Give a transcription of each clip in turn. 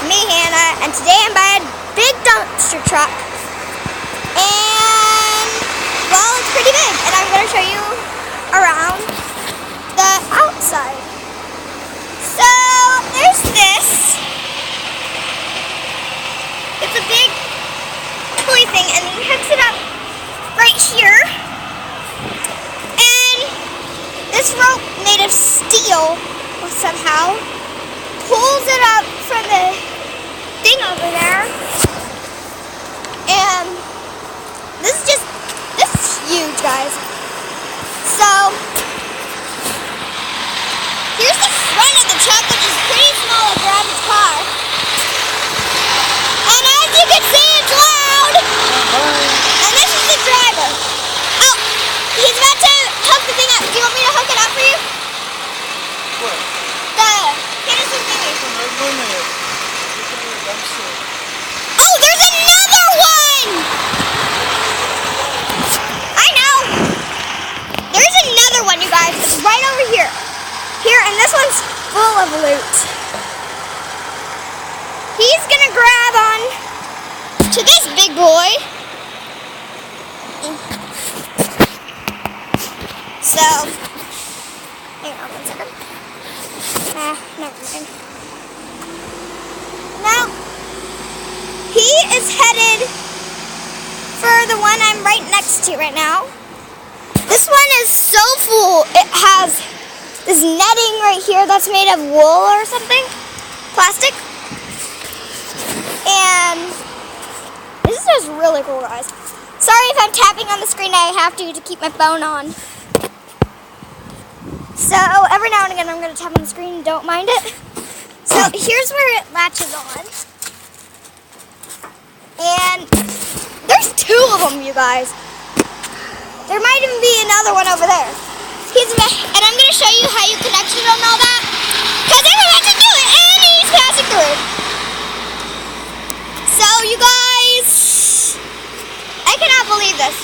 it's me, Hannah, and today I'm by a big dumpster truck. And, well, it's pretty big, and I'm going to show you around the outside. So, there's this. It's a big pulley thing, and he hooks it up right here. And this rope made of steel somehow pulls it up from the thing over there. And this is huge, guys. So here's the front of the truck, which is pretty small like your average car. And as you can see, it's loud. And this is the driver. Oh, he's about to hook the thing up. Do you want me to hook it up for you? What? Get us some thingy. Oh, Oh, there's another one! I know. There's another one, you guys. It's right over here. Here, and this one's full of loot. He's gonna grab on to this big boy. So, hang on 1 second. Never mind. Now, he is headed for the one I'm right next to right now. This one is so full. It has this netting right here that's made of wool or something, plastic. And this is just really cool, guys. Sorry if I'm tapping on the screen. I have to keep my phone on. So every now and again I'm going to tap on the screen, don't mind it. So here's where it latches on. And there's 2 of them, you guys. There might even be another one over there. And I'm going to show you how you connect it and all that. Because I'm about to do it and he's passing through. So you guys, I cannot believe this.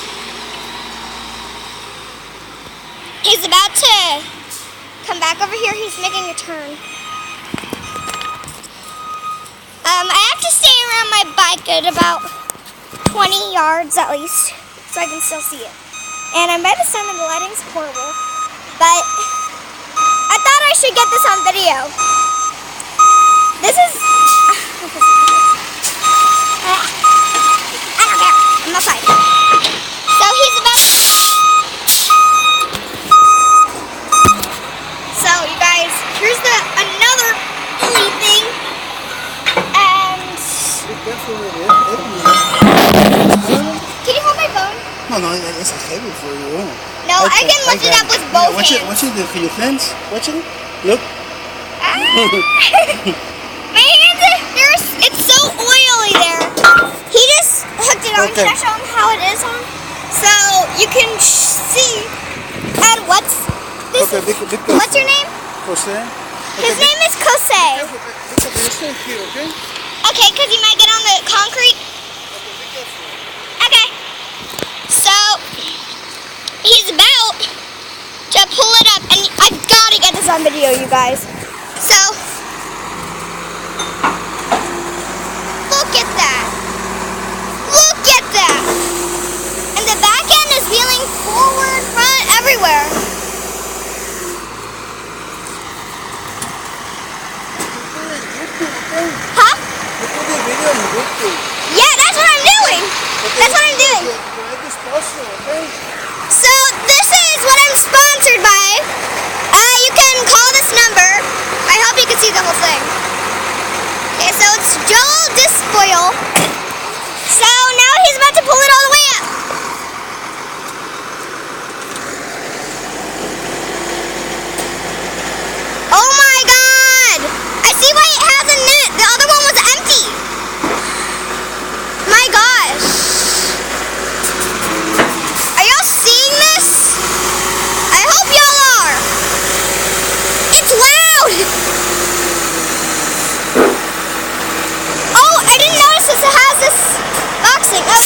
He's about to come back over here. He's making a turn. I have to stay around my bike at about 20 yards at least, so I can still see it. And I'm by the sun and the lighting's horrible, but I thought I should get this on video. This is, I don't care, I'm outside. So he's about to, so you guys, here's another pulley thing. Can you hold my phone? No, it's heavy for you. No, I can lift it up with both hands. Watch it, can your hands? Watch it. Look. My hands, it's so oily there. He just hooked it on. Can I show him how it is on? So you can see. And what's this? What's your name? Jose. His name is Jose. Okay? Okay, because he might get on the concrete. Okay. So, he's about to pull it up, and I've got to get this on video, you guys. So, look at that. Look at that. And the back end is wheeling forward, front, everywhere. Huh? Yeah, that's what I'm doing. That's what I'm doing. So this is what I'm sponsored by. You can call this number. I hope you can see the whole thing. Okay, so it's Joel Disfoil. So now he's about to pull it all the way up. Oh my God! I see why it has a net. The other one was empty. My gosh. Are y'all seeing this? I hope y'all are. It's loud. Oh, I didn't notice this. It has this boxing. Oh,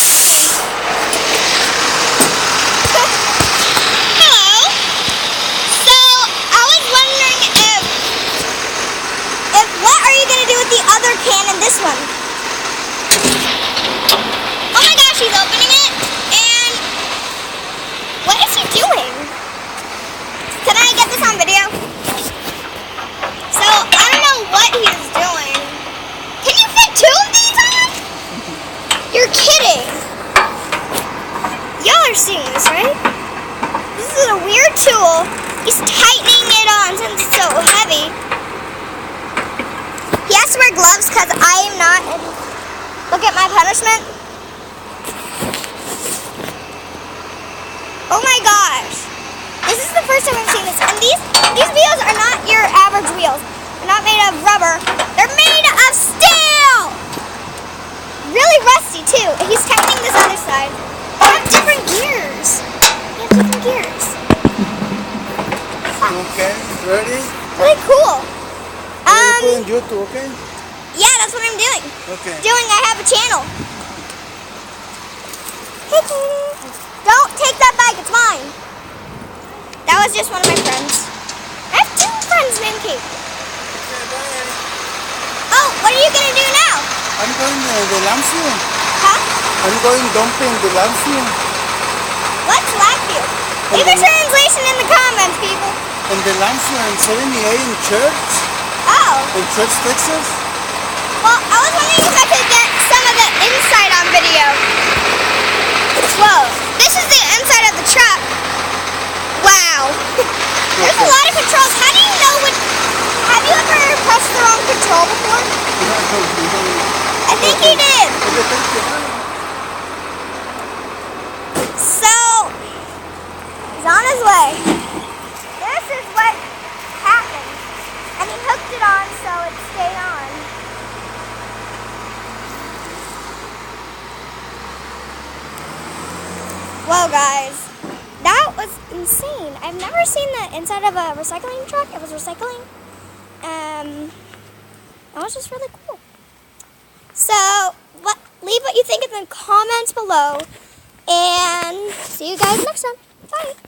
other can in this one. Oh my gosh, he's opening it. And what is he doing? Can I get this on video? So, I don't know what he's doing. Can you fit 2 of these on? You're kidding. Y'all are seeing this, right? This is a weird tool. He's tightening it on since it's so heavy. He has to wear gloves because I am not. And look at my punishment. Oh my gosh. This is the first time I've seen this. And these wheels are not your average wheels. They're not made of rubber. They're made of steel. Really rusty too. He's tightening this other side. They have different gears. They have different gears. Okay, ready? Really cool. Put in YouTube, okay? Yeah, that's what I'm doing. Okay. I have a channel. Hey, Katie. Don't take that bag. It's mine. That was just one of my friends. I have 2 friends named Kate. Okay, bye. Oh, what are you going to do now? I'm going to the landfill. Huh? I'm going dumping the landfill. What's Lakeview? Leave a translation in the comments, people. In the landfill in 78 in Church, Oh. in Church, Texas. Well, I was wondering if I could get some of the inside on video. Whoa. This is the inside of the truck. Wow. There's a lot of controls. How do you know when... Have you ever pressed the wrong control before? I think you did. Okay, thank you. So, he's on his way. This is what happened. And he hooked it on so it stayed on. Whoa, guys. That was insane. I've never seen the inside of a recycling truck. It was recycling. That was just really cool. So, leave what you think in the comments below. And see you guys next time. Bye.